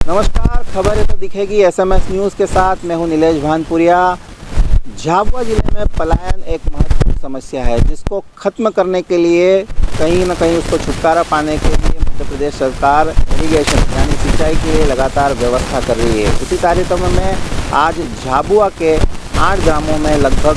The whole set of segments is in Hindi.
नमस्कार, खबर है तो दिखेगी एसएमएस न्यूज़ के साथ मैं हूं नीलेश भानपुरिया। झाबुआ जिले में पलायन एक महत्वपूर्ण समस्या है जिसको खत्म करने के लिए कहीं ना कहीं उसको छुटकारा पाने के लिए मध्य प्रदेश सरकार इरिगेशन यानी सिंचाई के लिए लगातार व्यवस्था कर रही है। इसी कार्यक्रम में आज झाबुआ के 8 ग्रामों में लगभग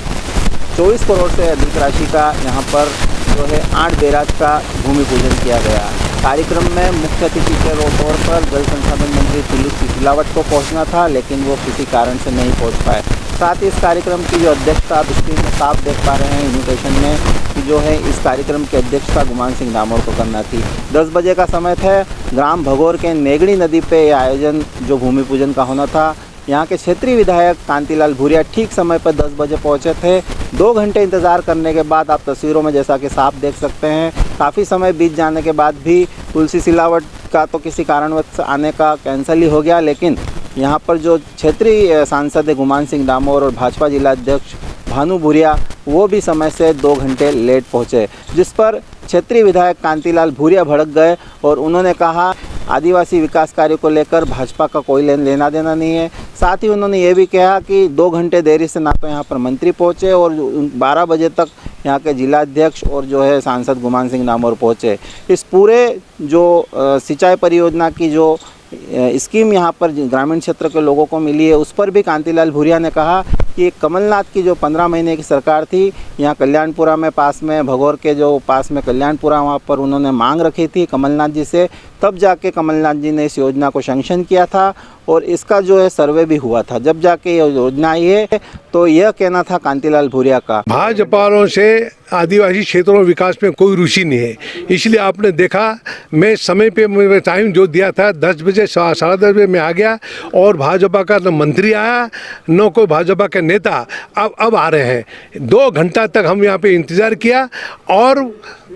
24 करोड़ से अधिक राशि का यहाँ पर जो है 8 बैराज का भूमि पूजन किया गया। कार्यक्रम में मुख्य अतिथि के तौर पर जल संसाधन मंत्री तुलसी सिलावट को पहुंचना था, लेकिन वो किसी कारण से नहीं पहुंच पाए। साथ ही इस कार्यक्रम की जो अध्यक्षता आप स्क्रीन में साफ देख पा रहे हैं इन्विटेशन में कि जो है इस कार्यक्रम की अध्यक्षता गुमान सिंह डामोर को करना थी। 10 बजे का समय था। ग्राम भगोर के नेगड़ी नदी पे यह आयोजन जो भूमि पूजन का होना था, यहाँ के क्षेत्रीय विधायक कांतिलाल भूरिया ठीक समय पर 10 बजे पहुँचे थे। 2 घंटे इंतज़ार करने के बाद आप तस्वीरों में जैसा कि साफ देख सकते हैं, काफ़ी समय बीत जाने के बाद भी तुलसी सिलावट का तो किसी कारणवश आने का कैंसिल ही हो गया, लेकिन यहाँ पर जो क्षेत्रीय सांसद है गुमान सिंह डामोर और भाजपा जिला अध्यक्ष भानु भूरिया वो भी समय से 2 घंटे लेट पहुँचे, जिस पर क्षेत्रीय विधायक कांतिलाल भूरिया भड़क गए और उन्होंने कहा आदिवासी विकास कार्य को लेकर भाजपा का कोई लेना देना नहीं है। साथ ही उन्होंने ये भी कहा कि 2 घंटे देरी से ना तो यहाँ पर मंत्री पहुँचे और 12 बजे तक यहाँ के जिला अध्यक्ष और जो है सांसद गुमान सिंह डामोर पहुँचे। इस पूरे जो सिंचाई परियोजना की जो स्कीम यहाँ पर ग्रामीण क्षेत्र के लोगों को मिली है, उस पर भी कांतिलाल भूरिया ने कहा कि कमलनाथ की जो 15 महीने की सरकार थी, यहाँ कल्याणपुरा में पास में भगोर के जो पास में कल्याणपुरा, वहाँ पर उन्होंने मांग रखी थी कमलनाथ जी से, तब जाके कमलनाथ जी ने इस योजना को सैंक्शन किया था और इसका जो है सर्वे भी हुआ था। जब जाके ये योजना आई है तो यह कहना था कांतिलाल भूरिया का। भाजपा से आदिवासी क्षेत्रों में विकास में कोई रुचि नहीं है, इसलिए आपने देखा मैं समय पे टाइम जो दिया था 10 बजे 10:30 बजे मैं आ गया और भाजपा का न मंत्री आया न कोई भाजपा के नेता अब आ रहे हैं। 2 घंटा तक हम यहाँ पे इंतज़ार किया और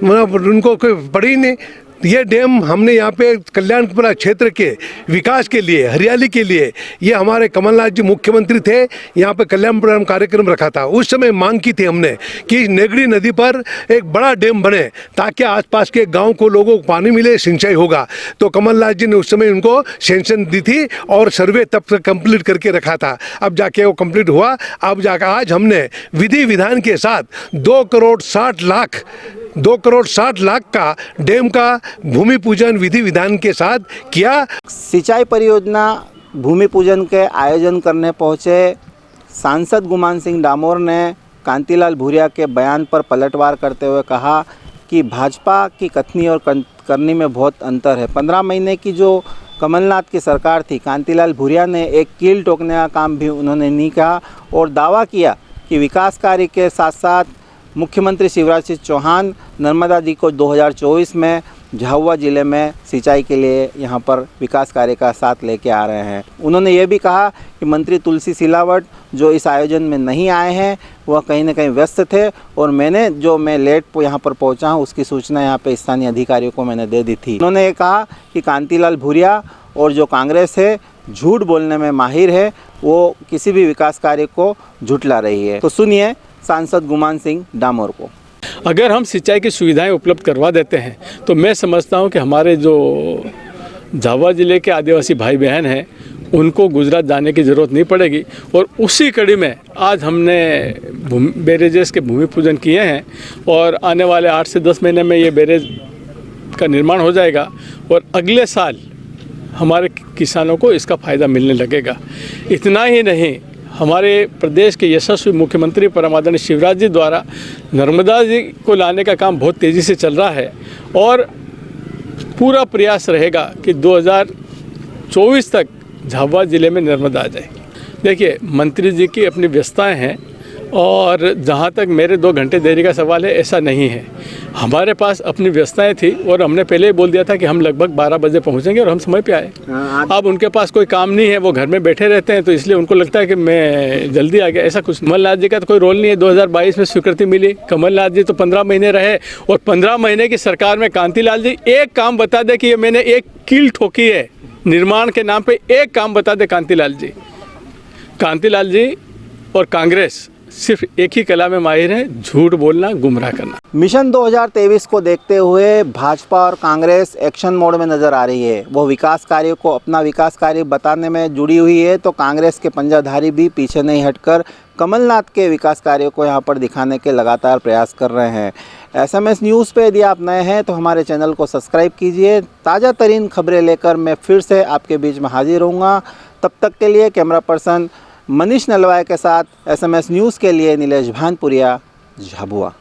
उनको कोई पड़ी नहीं। ये डैम हमने यहाँ पे कल्याणपुरा क्षेत्र के विकास के लिए, हरियाली के लिए, ये हमारे कमलनाथ जी मुख्यमंत्री थे, यहाँ पे कल्याणपुरा में कार्यक्रम रखा था। उस समय मांग की थी हमने कि नेगड़ी नदी पर एक बड़ा डैम बने ताकि आसपास के गांव को लोगों को पानी मिले, सिंचाई होगा। तो कमलनाथ जी ने उस समय उनको सैंक्शन दी थी और सर्वे तब तक कंप्लीट करके रखा था। अब जाके वो कंप्लीट हुआ। अब जाकर आज हमने विधि विधान के साथ 2 करोड़ 60 लाख का डैम का भूमि पूजन विधि विधान के साथ किया। सिंचाई परियोजना भूमि पूजन के आयोजन करने पहुंचे सांसद गुमान सिंह डामोर ने कांतिलाल भूरिया के बयान पर पलटवार करते हुए कहा कि भाजपा की कथनी और करनी में बहुत अंतर है। 15 महीने की जो कमलनाथ की सरकार थी, कांतिलाल भूरिया ने एक कील ठोकने का काम भी उन्होंने नहीं कहा और दावा किया कि विकास कार्य के साथ साथ मुख्यमंत्री शिवराज सिंह चौहान नर्मदा जी को 2024 में झाबुआ ज़िले में सिंचाई के लिए यहाँ पर विकास कार्य का साथ लेके आ रहे हैं। उन्होंने ये भी कहा कि मंत्री तुलसी सिलावट जो इस आयोजन में नहीं आए हैं वह कहीं ना कहीं व्यस्त थे और मैं लेट यहाँ पर पहुँचा हूँ उसकी सूचना यहाँ पे स्थानीय अधिकारियों को मैंने दे दी थी। उन्होंने ये कहा कि कांतिलाल भूरिया और जो कांग्रेस है झूठ बोलने में माहिर है, वो किसी भी विकास कार्य को झुठला रही है। तो सुनिए सांसद गुमान सिंह डामोर को। अगर हम सिंचाई की सुविधाएं उपलब्ध करवा देते हैं तो मैं समझता हूं कि हमारे जो झाबुआ ज़िले के आदिवासी भाई बहन हैं उनको गुजरात जाने की ज़रूरत नहीं पड़ेगी। और उसी कड़ी में आज हमने बैरेजेस के भूमि पूजन किए हैं और आने वाले 8 से 10 महीने में ये बैरेज का निर्माण हो जाएगा और अगले साल हमारे किसानों को इसका फ़ायदा मिलने लगेगा। इतना ही नहीं, हमारे प्रदेश के यशस्वी मुख्यमंत्री परम आदरणीय शिवराज जी द्वारा नर्मदा जी को लाने का काम बहुत तेज़ी से चल रहा है और पूरा प्रयास रहेगा कि 2024 तक झाबुआ ज़िले में नर्मदा आ जाए। देखिए, मंत्री जी की अपनी व्यस्तताएं हैं और जहाँ तक मेरे 2 घंटे देरी का सवाल है, ऐसा नहीं है। हमारे पास अपनी व्यस्तताएं थी और हमने पहले ही बोल दिया था कि हम लगभग 12 बजे पहुँचेंगे और हम समय पे आए। अब उनके पास कोई काम नहीं है, वो घर में बैठे रहते हैं, तो इसलिए उनको लगता है कि मैं जल्दी आ गया। ऐसा कुछ कमलनाथ जी का तो कोई रोल नहीं है। 2022 में स्वीकृति मिली, कमलनाथ जी तो 15 महीने रहे और 15 महीने की सरकार में कांतिलाल जी एक काम बता दे कि ये मैंने एक कील ठोकी है निर्माण के नाम पर, एक काम बता दे कांतिलाल जी और कांग्रेस सिर्फ एक ही कला में माहिर हैं, झूठ बोलना, गुमराह करना। मिशन 2023 को देखते हुए भाजपा और कांग्रेस एक्शन मोड में नज़र आ रही है। वो विकास कार्यों को अपना विकास कार्य बताने में जुड़ी हुई है, तो कांग्रेस के पंजाधारी भी पीछे नहीं हटकर कमलनाथ के विकास कार्यों को यहाँ पर दिखाने के लगातार प्रयास कर रहे हैं। SMS न्यूज़ पे यदि आप नए हैं तो हमारे चैनल को सब्सक्राइब कीजिए। ताज़ा तरीन खबरें लेकर मैं फिर से आपके बीच में हाजिर रहूँगा। तब तक के लिए कैमरा पर्सन मनीष नलवाए के साथ SMS न्यूज़ के लिए नीलेश भानपुरिया, झाबुआ।